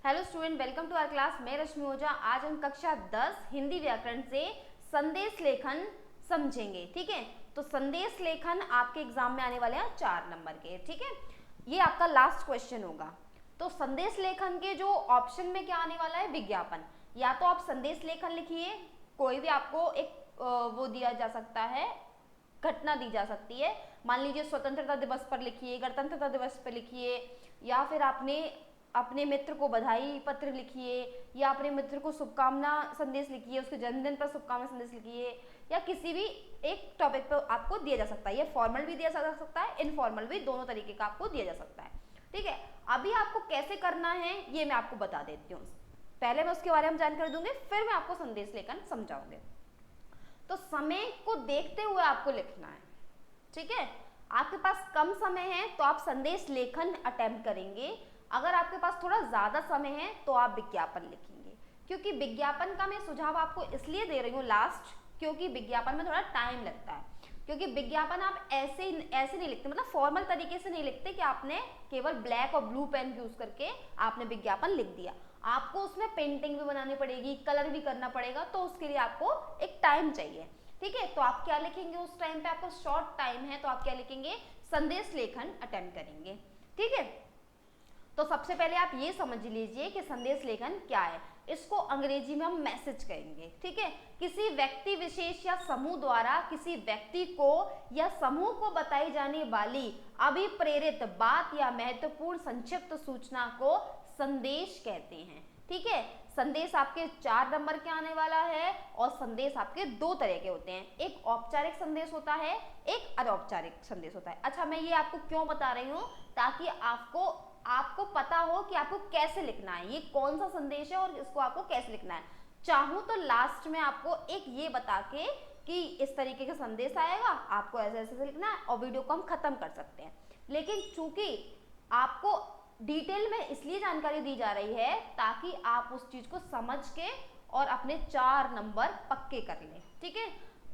Hello student, welcome to our class. मैं रश्मि ओझा। आज हम कक्षा 10 हिंदी व्याकरण से संदेश लेखन समझेंगे। ठीक है, तो संदेश लेखन आपके एग्जाम में आने वाले हैं 4 नंबर के। ठीक है, ये आपका लास्ट क्वेश्चन होगा। तो संदेश लेखन के जो ऑप्शन में क्या आने वाला है, विज्ञापन। या तो आप संदेश लेखन लिखिए, कोई भी आपको एक वो दिया जा सकता है, घटना दी जा सकती है। मान लीजिए स्वतंत्रता दिवस पर लिखिए, गणतंत्रता दिवस पर लिखिए, या फिर आपने अपने मित्र को बधाई पत्र लिखिए, या अपने मित्र को शुभकामना संदेश लिखिए, उसके जन्मदिन पर शुभकामना संदेश लिखिए, या किसी भी एक टॉपिक पर आपको दिया जा सकता है। ये फॉर्मल भी दिया जा सकता है, इनफॉर्मल भी, दोनों तरीके का आपको दिया जा सकता है। ठीक है, अभी आपको कैसे करना है ये मैं आपको बता देती हूँ। पहले मैं उसके बारे में जानकारी दूंगी, फिर मैं आपको संदेश लेखन समझाऊंगी। तो समय को देखते हुए आपको लिखना है। ठीक है, आपके पास कम समय है तो आप संदेश लेखन अटेम्प्ट करेंगे। अगर आपके पास थोड़ा ज्यादा समय है तो आप विज्ञापन लिखेंगे। क्योंकि विज्ञापन का मैं सुझाव आपको इसलिए दे रही हूँ लास्ट, क्योंकि विज्ञापन में थोड़ा टाइम लगता है। क्योंकि विज्ञापन आप ऐसे नहीं लिखते, मतलब फॉर्मल तरीके से नहीं लिखते कि आपने केवल ब्लैक और ब्लू पेन यूज करके आपने विज्ञापन लिख दिया। आपको उसमें पेंटिंग भी बनानी पड़ेगी, कलर भी करना पड़ेगा, तो उसके लिए आपको एक टाइम चाहिए। ठीक है, तो आप क्या लिखेंगे उस टाइम पे, आपको शॉर्ट टाइम है तो आप क्या लिखेंगे, संदेश लेखन अटेम्प्ट करेंगे। ठीक है, तो सबसे पहले आप ये समझ लीजिए कि संदेश लेखन क्या है। इसको अंग्रेजी में हम मैसेज कहेंगे। ठीक है, किसी व्यक्ति विशेष या समूह द्वारा किसी व्यक्ति को या समूह को बताई जाने वाली अभिप्रेरित बात या महत्वपूर्ण संक्षिप्त सूचना को संदेश कहते हैं। ठीक है, संदेश आपके 4 नंबर के आने वाला है, और संदेश आपके 2 तरह के होते हैं। एक औपचारिक संदेश होता है, एक अनौपचारिक संदेश होता है। अच्छा, मैं ये आपको क्यों बता रही हूँ, ताकि आपको पता हो कि आपको कैसे लिखना है, ये कौन सा संदेश है और इसको आपको कैसे लिखना है। चाहूं तो लास्ट में आपको एक ये बता के कि इस तरीके का संदेश आएगा, आपको ऐसे ऐसे लिखना है, और वीडियो को हम खत्म कर सकते हैं। लेकिन चूंकि आपको डिटेल में इसलिए जानकारी दी जा रही है ताकि आप उस चीज को समझ के और अपने 4 नंबर पक्के कर लें। ठीक है,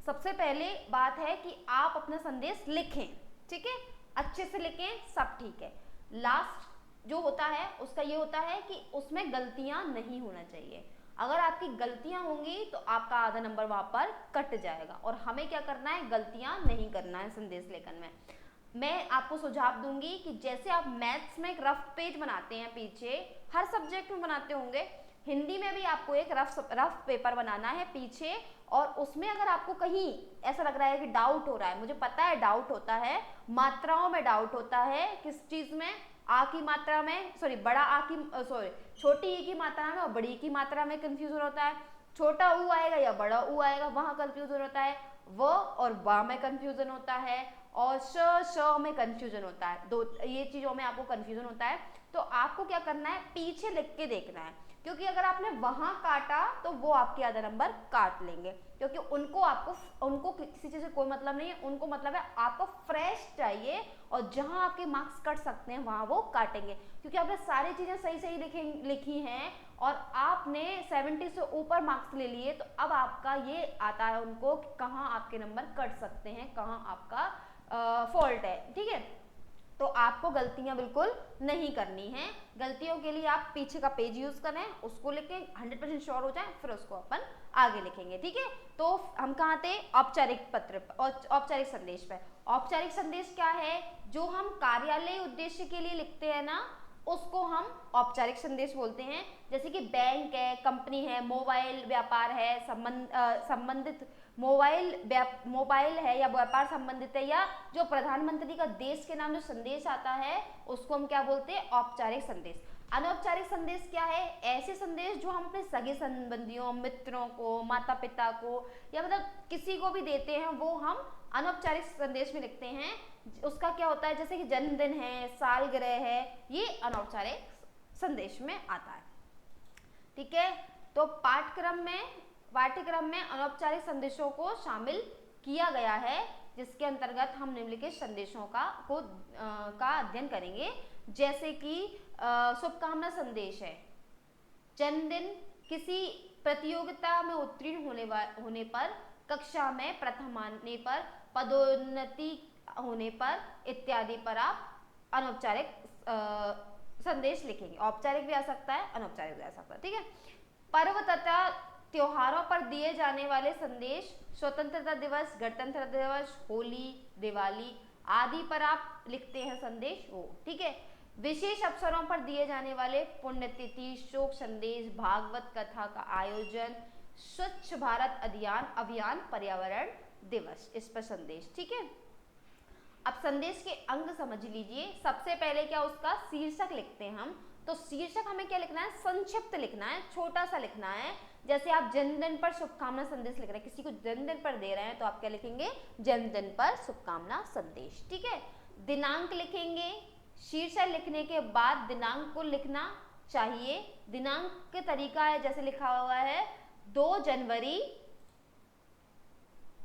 सबसे पहले बात है कि आप अपना संदेश लिखें। ठीक है, अच्छे से लिखें, सब ठीक है। लास्ट जो होता है उसका ये होता है कि उसमें गलतियां नहीं होना चाहिए। अगर आपकी गलतियां होंगी तो आपका आधा नंबर वहां पर कट जाएगा, और हमें क्या करना है, गलतियां नहीं करना है संदेश लेखन में। मैं आपको सुझाव दूंगी कि जैसे आप मैथ्स में एक रफ पेज बनाते हैं, पीछे हर सब्जेक्ट में बनाते होंगे, हिंदी में भी आपको एक रफ पेपर बनाना है पीछे। और उसमें अगर आपको कहीं ऐसा लग रहा है कि डाउट हो रहा है, मुझे पता है डाउट होता है, मात्राओं में डाउट होता है, किस चीज में, आ की मात्रा में, सॉरी बड़ा आ की, सॉरी छोटी ई की मात्रा में और बड़ी की मात्रा में कंफ्यूजन होता है। छोटा ऊ आएगा या बड़ा ऊ आएगा, वहां कंफ्यूजन होता है। व और वा में कंफ्यूजन होता है, और श में कंफ्यूजन होता है। दो ये चीजों में आपको कंफ्यूजन होता है। तो आपको क्या करना है, पीछे लिख के देखना है, क्योंकि अगर आपने वहां काटा तो वो आपके आधा नंबर काट लेंगे। क्योंकि उनको किसी चीज से कोई मतलब नहीं है, उनको मतलब है आपको फ्रेश चाहिए, और जहां आपके मार्क्स कट सकते हैं वहां वो काटेंगे। क्योंकि आपने सारी चीजें सही सही लिखी हैं और आपने 70 से ऊपर मार्क्स ले लिए, तो अब आपका ये आता है उनको कि कहाँ आपके नंबर कट सकते हैं, कहाँ आपका फॉल्ट है। ठीक है, तो आपको गलतियां बिल्कुल नहीं करनी है। गलतियों के लिए आप पीछे का पेज यूज करें, उसको लिखें, 100% श्योर हो जाए, फिर उसको अपन आगे लिखेंगे। ठीक है, तो हम कहाँ थे, औपचारिक पत्र और औपचारिक संदेश पे। औपचारिक संदेश क्या है, जो हम कार्यालय उद्देश्य के लिए लिखते हैं ना, उसको हम औपचारिक संदेश बोलते हैं। जैसे कि बैंक है, कंपनी है, मोबाइल व्यापार है, संबंधित मोबाइल है या व्यापार संबंधित है, या जो प्रधानमंत्री का देश के नाम जो संदेश आता है उसको हम क्या बोलते हैं, औपचारिक संदेश। अनौपचारिक संदेश क्या है, ऐसे संदेश जो हम अपने सगे संबंधियों, मित्रों को, माता पिता को, या मतलब किसी को भी देते हैं, वो हम अनौपचारिक संदेश में लिखते हैं। उसका क्या होता है, जैसे कि जन्मदिन है, सालगिरह है, ये अनौपचारिक संदेश में आता है। ठीक है, तो पाठ्यक्रम में अनौपचारिक संदेशों को शामिल किया गया है, जिसके अंतर्गत हम निम्नलिखित संदेशों का अध्ययन करेंगे। जैसे कि शुभकामना संदेश है, जन्मदिन, किसी प्रतियोगिता में उत्तीर्ण होने पर, कक्षा में प्रथम आने पर, पदोन्नति होने पर इत्यादि पर आप अनौपचारिक संदेश लिखेंगे। औपचारिक भी आ सकता है, अनौपचारिक भी आ सकता है, ठीक है। पर्व तथा त्योहारों पर दिए जाने वाले संदेश, स्वतंत्रता दिवस, गणतंत्र दिवस, होली, दिवाली आदि पर आप लिखते हैं संदेश वो, ठीक है। विशेष अवसरों पर दिए जाने वाले पुण्यतिथि, शोक संदेश, भागवत कथा का आयोजन, स्वच्छ भारत अभियान, पर्यावरण दिवस, इस पर संदेश, ठीक है। अब संदेश के अंग समझ लीजिए। सबसे पहले क्या उसका शीर्षक लिखते हैं हम, तो शीर्षक हमें क्या लिखना है, संक्षिप्त लिखना है, छोटा सा लिखना है। जैसे आप जन्मदिन पर शुभकामना संदेश लिख रहे हैं, किसी को जन्मदिन पर दे रहे हैं, तो आप क्या लिखेंगे, जन्मदिन पर शुभकामना संदेश, ठीक है। दिनांक लिखेंगे, शीर्षक लिखने के बाद दिनांक को लिखना चाहिए। दिनांक के तरीका है, जैसे लिखा हुआ है 2 जनवरी,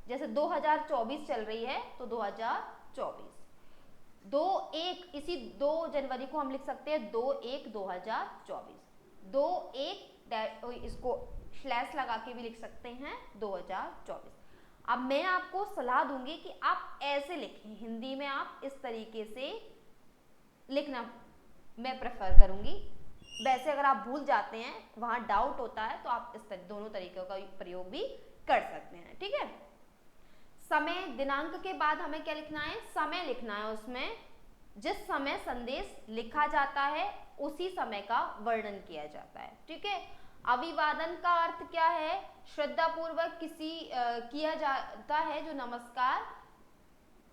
जैसे 2024 चल रही है तो 2024, 2/1, इसी 2 जनवरी को हम लिख सकते हैं 2/1/2024, 2/1 इसको स्लैश लगा के भी लिख सकते हैं 2024। अब मैं आपको सलाह दूंगी कि आप ऐसे लिखें, हिंदी में आप इस तरीके से लिखना मैं प्रेफर करूंगी। वैसे अगर आप भूल जाते हैं, वहां डाउट होता है, तो आप इस दोनों तरीकों का प्रयोग भी कर सकते हैं, ठीक है। समय, दिनांक के बाद हमें क्या लिखना है, समय लिखना है। उसमें जिस समय संदेश लिखा जाता है उसी समय का वर्णन किया जाता है, ठीक है। अभिवादन का अर्थ क्या है, श्रद्धापूर्वक किया जाता है जो नमस्कार,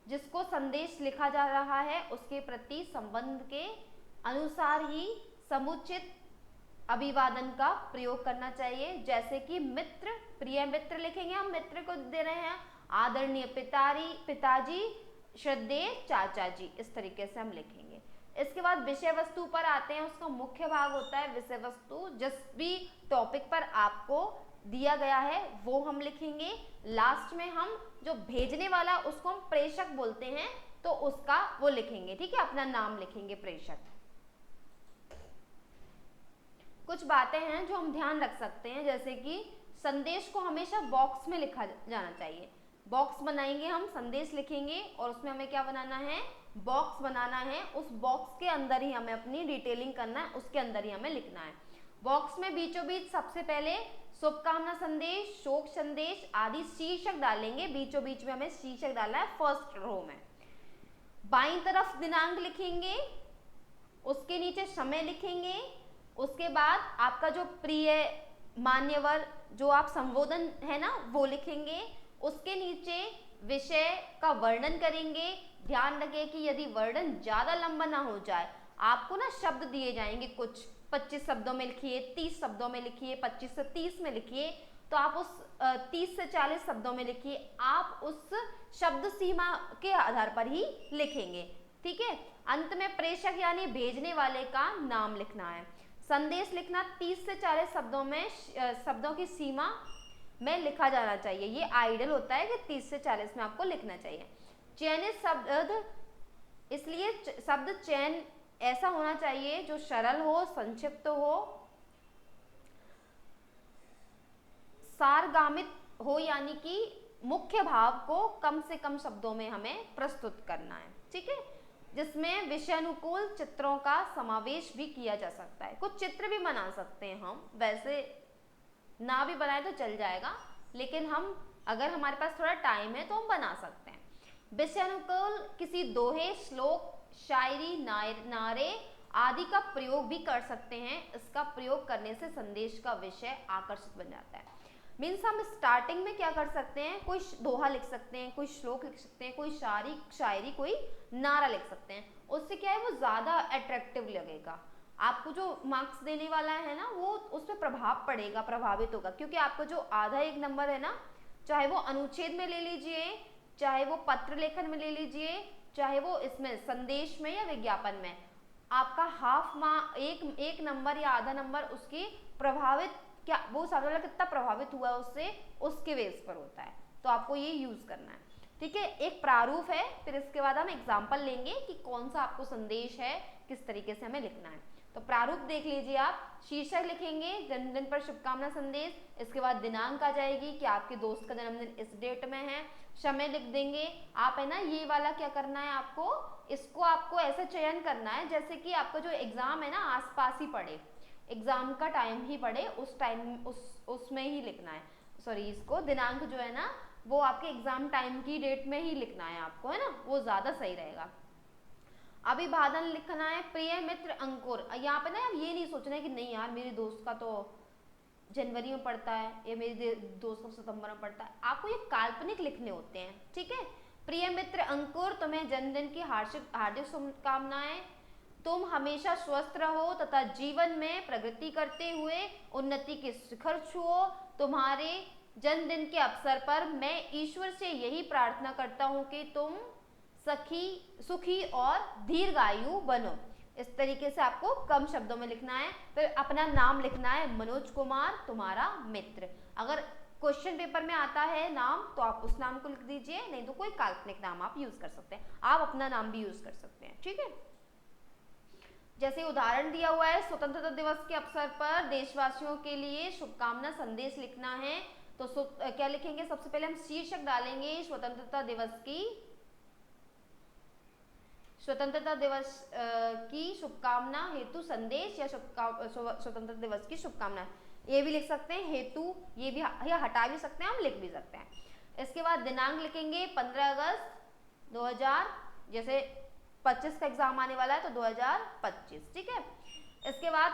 जिसको संदेश लिखा जा रहा है उसके प्रति संबंध के अनुसार ही समुचित अभिवादन का प्रयोग करना चाहिए। जैसे कि मित्र, प्रिय मित्र लिखेंगे, हम मित्र को दे रहे हैं, आदरणीय पिताजी, श्रद्धेय चाचा जी, इस तरीके से हम लिखेंगे। इसके बाद विषय वस्तु पर आते हैं। उसका मुख्य भाग होता है विषय वस्तु, जिस भी टॉपिक पर आपको दिया गया है वो हम लिखेंगे। लास्ट में हम जो भेजने वाला उसको हम प्रेषक बोलते हैं, तो उसका वो लिखेंगे, ठीक है, अपना नाम लिखेंगे प्रेषक। कुछ बातें हैं जो हम ध्यान रख सकते हैं, जैसे कि संदेश को हमेशा बॉक्स में लिखा जाना चाहिए। बॉक्स बनाएंगे हम, संदेश लिखेंगे और उसमें हमें क्या बनाना है, बॉक्स बनाना है। उस बॉक्स के अंदर ही हमें अपनी डिटेलिंग करना है, उसके अंदर ही हमें लिखना है। बॉक्स में बीचों बीच सबसे पहले शुभकामना संदेश, शोक संदेश आदि शीर्षक डालेंगे। बीचों बीच में हमें शीर्षक डालना है फर्स्ट रो में। बाईं तरफ दिनांक लिखेंगे, उसके नीचे समय लिखेंगे। उसके बाद आपका जो प्रिय मान्यवर जो आप संबोधन है ना वो लिखेंगे। उसके नीचे विषय का वर्णन करेंगे। ध्यान रखें कि यदि वर्णन ज्यादा लंबा ना हो जाए, आपको ना शब्द दिए जाएंगे, कुछ 25 शब्दों में लिखिए, 30 शब्दों में लिखिए, 25 से 30 में लिखिए, तो आप उस 30 से 40 शब्दों में लिखिए। आप उस शब्द सीमा के आधार पर ही लिखेंगे, ठीक है। अंत में प्रेषक यानी भेजने वाले का नाम लिखना है। संदेश लिखना 30 से 40 शब्दों में, शब्दों की सीमा में लिखा जाना चाहिए। ये आइडियल होता है कि 30 से 40 में आपको लिखना चाहिए। चयनित शब्द, इसलिए शब्द चयन ऐसा होना चाहिए जो सरल हो, संक्षिप्त हो, सारगामित हो, यानी कि मुख्य भाव को कम से कम शब्दों में हमें प्रस्तुत करना है, ठीक है। जिसमें विषयानुकूल चित्रों का समावेश भी किया जा सकता है। कुछ चित्र भी बना सकते हैं हम, वैसे ना भी बनाए तो चल जाएगा, लेकिन हम अगर हमारे पास थोड़ा टाइम है तो हम बना सकते हैं। विषयानुकूल किसी दोहे, श्लोक, शायरी, नारे आदि का प्रयोग भी कर सकते हैं। इसका प्रयोग करने से संदेश का विषय आकर्षित बन जाता है। मीन्स हम स्टार्टिंग में क्या कर सकते हैं, कोई दोहा लिख सकते हैं, कोई श्लोक लिख सकते हैं, कोई शायरी, कोई नारा लिख सकते हैं। उससे क्या है, वो ज्यादा अट्रैक्टिव लगेगा। आपको जो मार्क्स देने वाला है ना, वो उस पर प्रभाव पड़ेगा, प्रभावित होगा, क्योंकि आपको जो आधा 1 नंबर है ना, चाहे वो अनुच्छेद में ले लीजिए, चाहे वो पत्र लेखन में ले लीजिए, चाहे वो इसमें संदेश में या विज्ञापन में, आपका एक नंबर या आधा नंबर उसकी प्रभावित, क्या वो सामने वाला कितना प्रभावित हुआ उससे, उसके बेस पर होता है। तो आपको ये यूज करना है, ठीक है। एक प्रारूप है, फिर इसके बाद हम एग्जाम्पल लेंगे कि कौन सा आपको संदेश है, किस तरीके से हमें लिखना है। तो प्रारूप देख लीजिए आप। शीर्षक लिखेंगे जन्मदिन पर शुभकामना संदेश, इसके बाद दिनांक आ जाएगी कि आपके दोस्त का जन्मदिन इस डेट में है। समय लिख देंगे आप, है ना। ये वाला क्या करना है आपको, इसको आपको ऐसा चयन करना है जैसे कि आपका जो एग्जाम है ना आसपास ही पड़े, एग्जाम का टाइम ही पड़े, उस टाइम उसमें ही लिखना है। सॉरी, इसको दिनांक जो है ना वो आपके एग्जाम टाइम की डेट में ही लिखना है आपको, है ना, वो ज्यादा सही रहेगा। अभिवादन लिखना है प्रिय मित्र अंकुर। यहाँ पे ना ये नहीं सोचना है कि नहीं यार मेरे दोस्त का तो जनवरी में पड़ता है या मेरे दोस्त का सितंबर में पड़ता है, आपको ये काल्पनिक लिखने होते हैं, ठीक है। प्रिय मित्र अंकुर, तुम्हें जन्मदिन की हार्दिक हार्दिक शुभकामनाएं। तुम हमेशा स्वस्थ रहो तथा जीवन में प्रगति करते हुए उन्नति के शिखर छुओ। तुम्हारे जन्मदिन के अवसर पर मैं ईश्वर से यही प्रार्थना करता हूँ कि तुम सुखी और दीर्घायु बनो। इस तरीके से आपको कम शब्दों में लिखना है। फिर अपना नाम लिखना है मनोज कुमार, तुम्हारा मित्र। अगर क्वेश्चन पेपर में आता है नाम तो आप उस नाम को लिख दीजिए, नहीं तो कोई काल्पनिक नाम आप यूज कर सकते हैं, आप अपना नाम भी यूज कर सकते हैं, ठीक है। जैसे उदाहरण दिया हुआ है, स्वतंत्रता दिवस के अवसर पर देशवासियों के लिए शुभकामना संदेश लिखना है। तो क्या लिखेंगे, सबसे पहले हम शीर्षक डालेंगे स्वतंत्रता दिवस की शुभकामना हेतु संदेश या स्वतंत्रता दिवस की शुभकामना, ये भी लिख सकते हैं हेतु, ये भी हटा भी सकते हैं, हम लिख भी सकते हैं। इसके बाद दिनांक लिखेंगे 15 अगस्त 2000, जैसे 25 का एग्जाम आने वाला है तो 2025, ठीक है। इसके बाद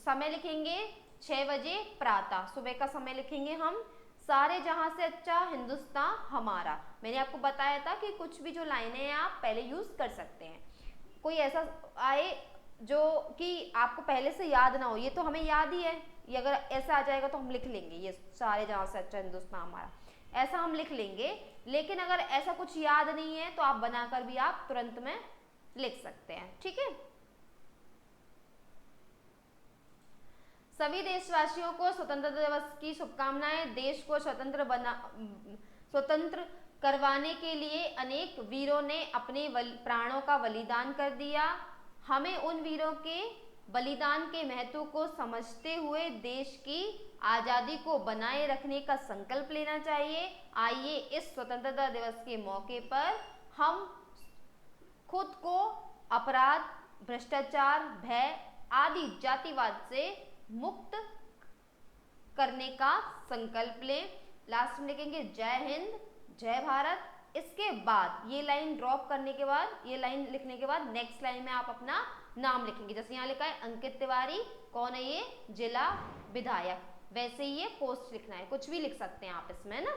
समय लिखेंगे 6 बजे प्रातः, सुबह का समय लिखेंगे हम। सारे जहां से अच्छा हिंदुस्तान हमारा, मैंने आपको बताया था कि कुछ भी जो लाइनें हैं आप पहले यूज कर सकते हैं। कोई ऐसा आए जो कि आपको पहले से याद ना हो, ये तो हमें याद ही है, ये अगर ऐसा आ जाएगा तो हम लिख लेंगे, ये सारे जहां से अच्छा हिंदुस्तान हमारा, ऐसा हम लिख लेंगे। लेकिन अगर ऐसा कुछ याद नहीं है तो आप बनाकर भी आप तुरंत में लिख सकते हैं, ठीक है। सभी देशवासियों को स्वतंत्रता दिवस की शुभकामनाएं। देश को स्वतंत्र करवाने के लिए अनेक वीरों ने अपने प्राणों का बलिदान कर दिया। हमें उन वीरों के बलिदान के महत्व को समझते हुए देश की आज़ादी को बनाए रखने का संकल्प लेना चाहिए। आइए इस स्वतंत्रता दिवस के मौके पर हम खुद को अपराध, भ्रष्टाचार, भय आदि जातिवाद से मुक्त करने का संकल्प लें। लास्ट में लिखेंगे जय हिंद, जय भारत। इसके बाद ये लाइन ड्रॉप करने के बाद, ये लाइन लिखने के बाद नेक्स्ट लाइन में आप अपना नाम लिखेंगे। जैसे यहाँ लिखा है अंकित तिवारी, कौन है ये, जिला विधायक, वैसे ही ये पोस्ट लिखना है, कुछ भी लिख सकते हैं आप इसमें ना।